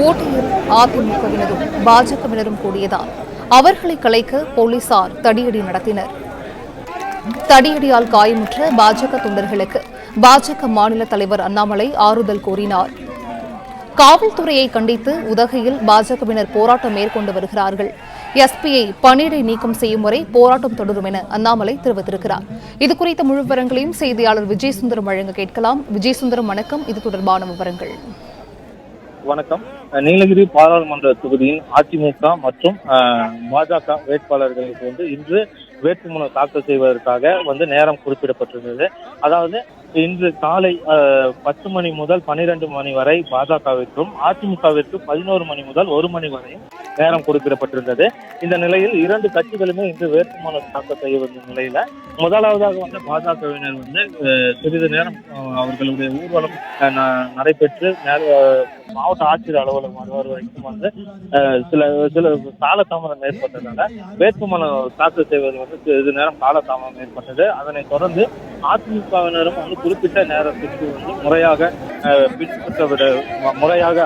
ஊட்டியில் அதிமுகவினரும் பாஜகவினரும் கூடியதால் அவர்களை கலைக்க போலீசார் தடியடி நடத்தினர். தடியடியால் காயமுற்ற பாஜக தொண்டர்களுக்கு பாஜக மாநில தலைவர் அண்ணாமலை ஆறுதல் கூறினார். காவல்துறையை கண்டித்து உதகையில் பாஜகவினர் போராட்டம் மேற்கொண்டு வருகிறார்கள். எஸ்பியை பணியிடை நீக்கம் செய்யும் வரை போராட்டம் தொடரும் என அண்ணாமலை தெரிவித்திருக்கிறார். இதுகுறித்த முழு விவரங்களையும் செய்தியாளர் விஜய் சுந்தரம் வழங்க கேட்கலாம். விஜய் சுந்தரம், வணக்கம். இது தொடர்பான விவரங்கள். வணக்கம். நீலகிரி பாராளுமன்ற தொகுதியின் அதிமுக மற்றும் பாஜக வேட்பாளர்களுக்கு இன்று வேட்புமனு தாக்கல் செய்வதற்காக நேரம் குறிப்பிடப்பட்டிருந்தது. அதாவது இன்று காலை 10 மணி முதல் 12 மணி வரை பாஜகவிற்கும் அதிமுகவிற்கு 11 மணி முதல் 1 மணி வரையும் நேரம் குறிப்பிடப்பட்டிருந்தது. இந்த நிலையில் இரண்டு கட்சிகளுமே இன்று வேட்புமனு தாக்கல் செய்ய வந்த நிலையில முதலாவதாக பாஜகவினர் சிறிது நேரம் அவர்களுடைய ஊர்வலம் நடைபெற்று மாவட்ட ஆட்சியர் அலுவலகம் வருவார் வரைக்கும் சில காலதாமதம் ஏற்பட்டதால வேட்புமனு தாக்கல் செய்வது சிறிது நேரம் காலதாமதம் ஏற்பட்டது. அதனைத் தொடர்ந்து அதிமுகவினரும் குறிப்பிட்ட நேரத்திற்கு முறையாக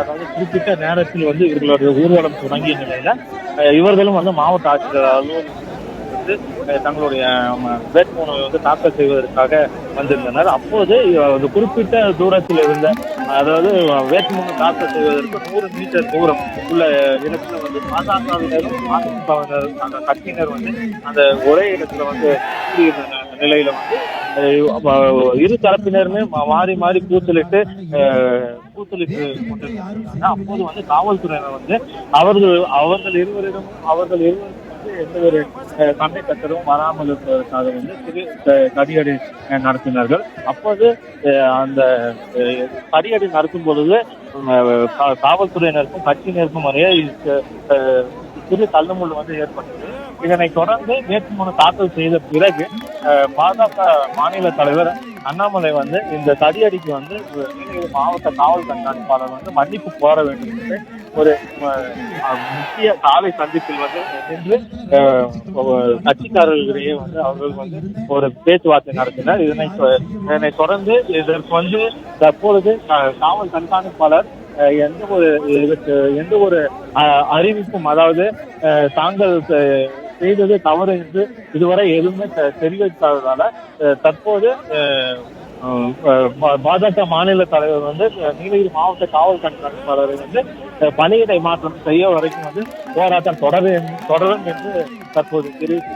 அதாவது குறிப்பிட்ட நேரத்தில் இவர்களுடைய ஊர்வலம் தொடங்கிய நிலையில இவர்களும் மாவட்ட ஆட்சியர் அலுவலகம் தங்களுடைய வேட்புமனு தாக்கல் செய்வதற்காக வந்திருந்தனர். அப்போது குறிப்பிட்ட தூரத்தில் இருந்த, அதாவது வேட்புமனு தாக்கல் செய்வதற்கு 100 மீட்டர் தூரம் உள்ள இடத்துல பாஜகவினரும் அதிமுகவினரும் அந்த கட்சியினர் அந்த ஒரே இடத்துல கூடியிருந்த நிலையில இரு தரப்பினருமே மாறி மாறி கூச்சலிட்டு கொண்டிருந்தாங்க. அப்போது காவல்துறையினர் அவர்கள் இருவரும் எந்த ஒரு சண்டை சச்சரவும் வராமல் இருப்பதற்காக தடியடி நடத்தினார்கள். அப்போது அந்த தடியடி நடத்தும் பொழுது காவல்துறையினருக்கும் கட்சியினருக்கும் சிறு தள்ளுமுள்ளு ஏற்பட்டது. இதனைத் தொடர்ந்து வேட்புமனு தாக்கல் செய்த பிறகு பாஜக மாநில தலைவர் அண்ணாமலை இந்த தடியடிக்கு நீலகிரி மாவட்ட காவல் கண்காணிப்பாளர் மன்னிப்பு கோர வேண்டும் என்று ஒரு முக்கிய சாலை சந்திப்பில் நின்று கட்சிக்காரர்களிடையே அவர்கள் ஒரு பேச்சுவார்த்தை நடத்தினர். இதனை தொடர்ந்து இதற்கு தற்பொழுது காவல் கண்காணிப்பாளர் எந்த ஒரு அறிவிப்பும், அதாவது தாங்கள் செய்தது தவறு என்று இதுவரை எதுவுமே தெரிவிக்காததால தற்போது பாஜக மாநில தலைவர் நீலகிரி மாவட்ட காவல் கண்காணிப்பாளரை பணியிடை மாற்றம் செய்ய வரைக்கும் போராட்டம் தொடரும் என்று தற்போது தெரிவித்து